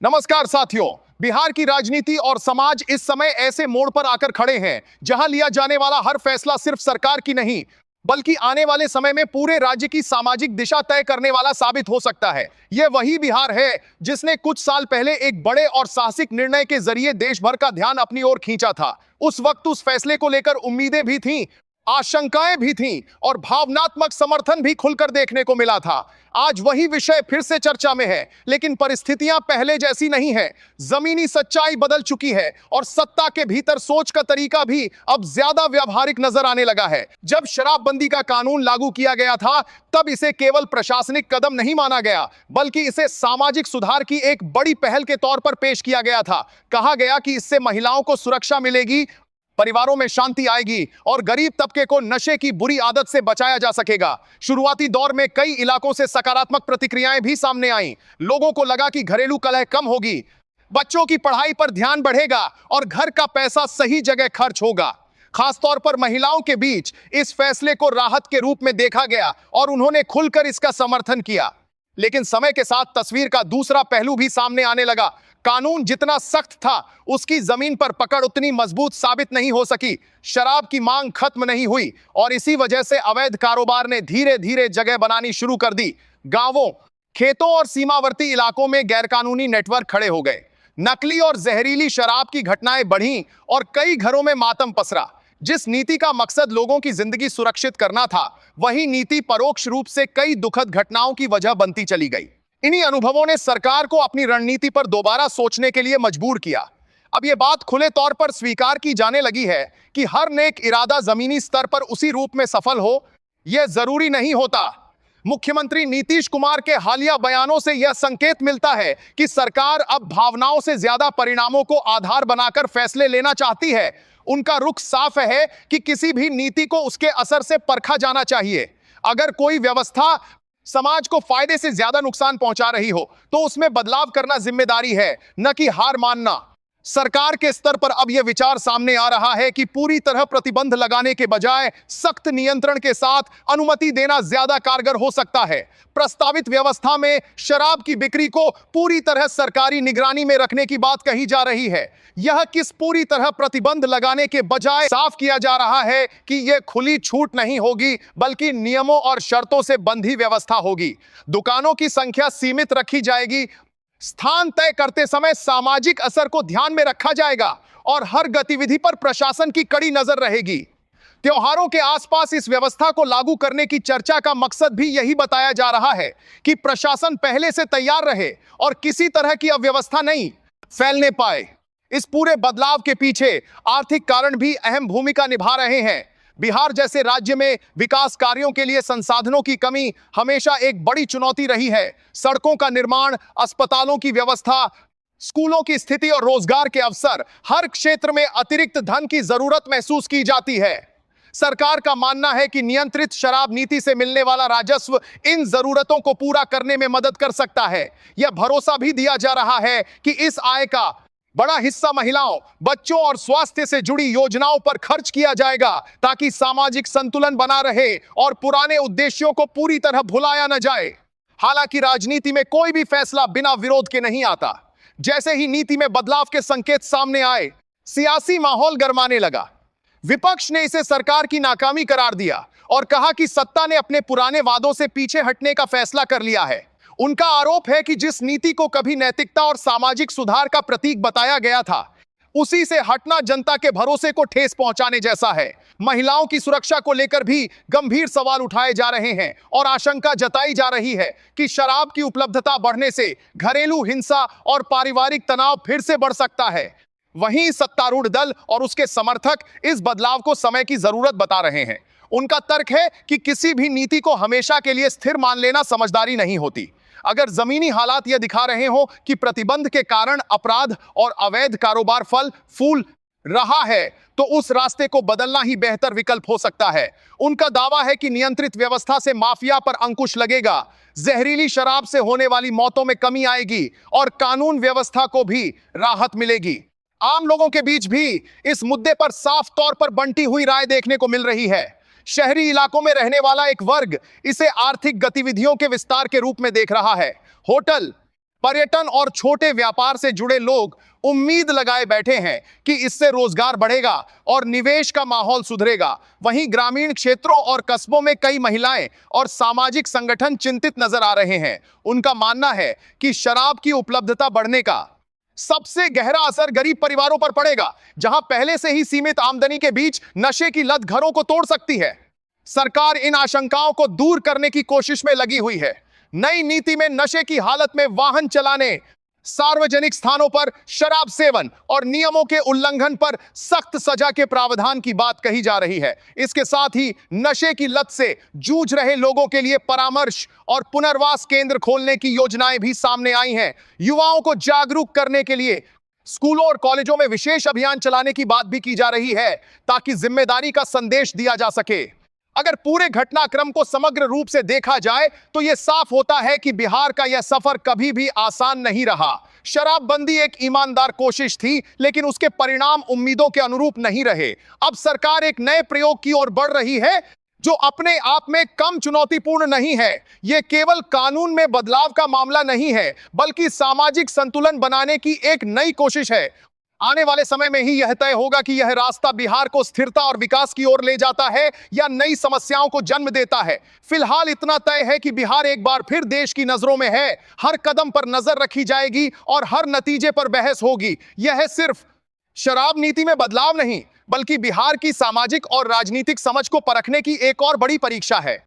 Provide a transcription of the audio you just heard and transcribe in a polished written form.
नमस्कार साथियों। बिहार की राजनीति और समाज इस समय ऐसे मोड़ पर आकर खड़े हैं जहां लिया जाने वाला हर फैसला सिर्फ सरकार की नहीं बल्कि आने वाले समय में पूरे राज्य की सामाजिक दिशा तय करने वाला साबित हो सकता है। यह वही बिहार है जिसने कुछ साल पहले एक बड़े और साहसिक निर्णय के जरिए देश भर का ध्यान अपनी ओर खींचा था। उस वक्त उस फैसले को लेकर उम्मीदें भी थीं, आशंकाएं भी थीं और भावनात्मक समर्थन भी खुलकर देखने को मिला था। आज वही विषय फिर से चर्चा में है, लेकिन परिस्थितियां पहले जैसी नहीं है। जमीनी सच्चाई बदल चुकी है और सत्ता के भीतर सोच का तरीका भी अब ज्यादा व्यावहारिक नजर आने लगा है। जब शराबबंदी का कानून लागू किया गया था, तब इसे केवल प्रशासनिक कदम नहीं माना गया, बल्कि इसे सामाजिक सुधार की एक बड़ी पहल के तौर पर पेश किया गया था। कहा गया कि इससे महिलाओं को सुरक्षा मिलेगी, परिवारों में शांति आएगी और गरीब तबके को नशे की बुरी आदत से बचाया जा सकेगा। शुरुआती दौर में कई इलाकों से सकारात्मक प्रतिक्रियाएं भी सामने आईं। लोगों को लगा कि घरेलू कलह कम होगी, बच्चों की पढ़ाई पर ध्यान बढ़ेगा और घर का पैसा सही जगह खर्च होगा। खासतौर पर महिलाओं के बीच इस फैसले को राहत के रूप में देखा गया और उन्होंने खुलकर इसका समर्थन किया। लेकिन समय के साथ तस्वीर का दूसरा पहलू भी सामने आने लगा। कानून जितना सख्त था, उसकी जमीन पर पकड़ उतनी मजबूत साबित नहीं हो सकी। शराब की मांग खत्म नहीं हुई और इसी वजह से अवैध कारोबार ने धीरे धीरे जगह बनानी शुरू कर दी। गांवों, खेतों और सीमावर्ती इलाकों में गैरकानूनी नेटवर्क खड़े हो गए। नकली और जहरीली शराब की घटनाएं बढ़ीं और कई घरों में मातम पसरा। जिस नीति का मकसद लोगों की जिंदगी सुरक्षित करना था, वही नीति परोक्ष रूप से कई दुखद घटनाओं की वजह बनती चली गई। इन्हीं अनुभवों ने सरकार को अपनी रणनीति पर दोबारा सोचने के लिए मजबूर किया। अब यह बात खुले तौर पर स्वीकार की जाने लगी है कि हर नेक इरादा जमीनी स्तर पर उसी रूप में सफल हो, यह जरूरी नहीं होता। मुख्यमंत्री नीतीश कुमार के हालिया बयानों से यह संकेत मिलता है कि सरकार अब भावनाओं से ज्यादा परिणामों को आधार बनाकर फैसले लेना चाहती है। उनका रुख साफ है कि किसी भी नीति को उसके असर से परखा जाना चाहिए। अगर कोई व्यवस्था समाज को फायदे से ज्यादा नुकसान पहुंचा रही हो, तो उसमें बदलाव करना जिम्मेदारी है, न कि हार मानना। सरकार के स्तर पर अब यह विचार सामने आ रहा है कि पूरी तरह प्रतिबंध लगाने के बजाय सख्त नियंत्रण के साथ अनुमति देना ज्यादा कारगर हो सकता है। प्रस्तावित व्यवस्था में शराब की बिक्री को पूरी तरह सरकारी निगरानी में रखने की बात कही जा रही है। यह किस पूरी तरह प्रतिबंध लगाने के बजाय साफ किया जा रहा है कि यह खुली छूट नहीं होगी, बल्कि नियमों और शर्तों से बंधी व्यवस्था होगी। दुकानों की संख्या सीमित रखी जाएगी, स्थान तय करते समय सामाजिक असर को ध्यान में रखा जाएगा और हर गतिविधि पर प्रशासन की कड़ी नजर रहेगी। त्योहारों के आसपास इस व्यवस्था को लागू करने की चर्चा का मकसद भी यही बताया जा रहा है कि प्रशासन पहले से तैयार रहे और किसी तरह की अव्यवस्था नहीं फैलने पाए। इस पूरे बदलाव के पीछे आर्थिक कारण भी अहम भूमिका निभा रहे हैं। बिहार जैसे राज्य में विकास कार्यों के लिए संसाधनों की कमी हमेशा एक बड़ी चुनौती रही है। सड़कों का निर्माण, अस्पतालों की व्यवस्था, स्कूलों की स्थिति और रोजगार के अवसर, हर क्षेत्र में अतिरिक्त धन की जरूरत महसूस की जाती है। सरकार का मानना है कि नियंत्रित शराब नीति से मिलने वाला राजस्व इन जरूरतों को पूरा करने में मदद कर सकता है। यह भरोसा भी दिया जा रहा है कि इस आय का बड़ा हिस्सा महिलाओं, बच्चों और स्वास्थ्य से जुड़ी योजनाओं पर खर्च किया जाएगा, ताकि सामाजिक संतुलन बना रहे और पुराने उद्देश्यों को पूरी तरह भुलाया न जाए। हालांकि राजनीति में कोई भी फैसला बिना विरोध के नहीं आता। जैसे ही नीति में बदलाव के संकेत सामने आए, सियासी माहौल गरमाने लगा। विपक्ष ने इसे सरकार की नाकामी करार दिया और कहा कि सत्ता ने अपने पुराने वादों से पीछे हटने का फैसला कर लिया है। उनका आरोप है कि जिस नीति को कभी नैतिकता और सामाजिक सुधार का प्रतीक बताया गया था, उसी से हटना जनता के भरोसे को ठेस पहुंचाने जैसा है। महिलाओं की सुरक्षा को लेकर भी गंभीर सवाल उठाए जा रहे हैं और आशंका जताई जा रही है कि शराब की उपलब्धता बढ़ने से घरेलू हिंसा और पारिवारिक तनाव फिर से बढ़ सकता है। वहीं सत्तारूढ़ दल और उसके समर्थक इस बदलाव को समय की जरूरत बता रहे हैं। उनका तर्क है कि किसी भी नीति को हमेशा के लिए स्थिर मान लेना समझदारी नहीं होती। अगर जमीनी हालात यह दिखा रहे हो कि प्रतिबंध के कारण अपराध और अवैध कारोबार फल फूल रहा है, तो उस रास्ते को बदलना ही बेहतर विकल्प हो सकता है। उनका दावा है कि नियंत्रित व्यवस्था से माफिया पर अंकुश लगेगा, जहरीली शराब से होने वाली मौतों में कमी आएगी और कानून व्यवस्था को भी राहत मिलेगी। आम लोगों के बीच भी इस मुद्दे पर साफ तौर पर बंटी हुई राय देखने को मिल रही है। शहरी इलाकों में रहने वाला एक वर्ग इसे आर्थिक गतिविधियों के विस्तार के रूप में देख रहा है। होटल, पर्यटन और छोटे व्यापार से जुड़े लोग उम्मीद लगाए बैठे हैं कि इससे रोजगार बढ़ेगा और निवेश का माहौल सुधरेगा। वहीं ग्रामीण क्षेत्रों और कस्बों में कई महिलाएं और सामाजिक संगठन चिंतित नजर आ रहे हैं। उनका मानना है कि शराब की उपलब्धता बढ़ने का सबसे गहरा असर गरीब परिवारों पर पड़ेगा, जहां पहले से ही सीमित आमदनी के बीच नशे की लत घरों को तोड़ सकती है। सरकार इन आशंकाओं को दूर करने की कोशिश में लगी हुई है। नई नीति में नशे की हालत में वाहन चलाने, सार्वजनिक स्थानों पर शराब सेवन और नियमों के उल्लंघन पर सख्त सजा के प्रावधान की बात कही जा रही है। इसके साथ ही नशे की लत से जूझ रहे लोगों के लिए परामर्श और पुनर्वास केंद्र खोलने की योजनाएं भी सामने आई हैं। युवाओं को जागरूक करने के लिए स्कूलों और कॉलेजों में विशेष अभियान चलाने की बात भी की जा रही है, ताकि जिम्मेदारी का संदेश दिया जा सके। अगर पूरे घटनाक्रम को समग्र रूप से देखा जाए तो यह साफ होता है कि बिहार का यह सफर कभी भी आसान नहीं रहा। शराबबंदी एक ईमानदार कोशिश थी, लेकिन उसके परिणाम उम्मीदों के अनुरूप नहीं रहे। अब सरकार एक नए प्रयोग की ओर बढ़ रही है, जो अपने आप में कम चुनौतीपूर्ण नहीं है। यह केवल कानून में बदलाव का मामला नहीं है, बल्कि सामाजिक संतुलन बनाने की एक नई कोशिश है। आने वाले समय में ही यह तय होगा कि यह रास्ता बिहार को स्थिरता और विकास की ओर ले जाता है या नई समस्याओं को जन्म देता है। फिलहाल इतना तय है कि बिहार एक बार फिर देश की नजरों में है। हर कदम पर नजर रखी जाएगी और हर नतीजे पर बहस होगी। यह सिर्फ शराब नीति में बदलाव नहीं, बल्कि बिहार की सामाजिक और राजनीतिक समझ को परखने की एक और बड़ी परीक्षा है।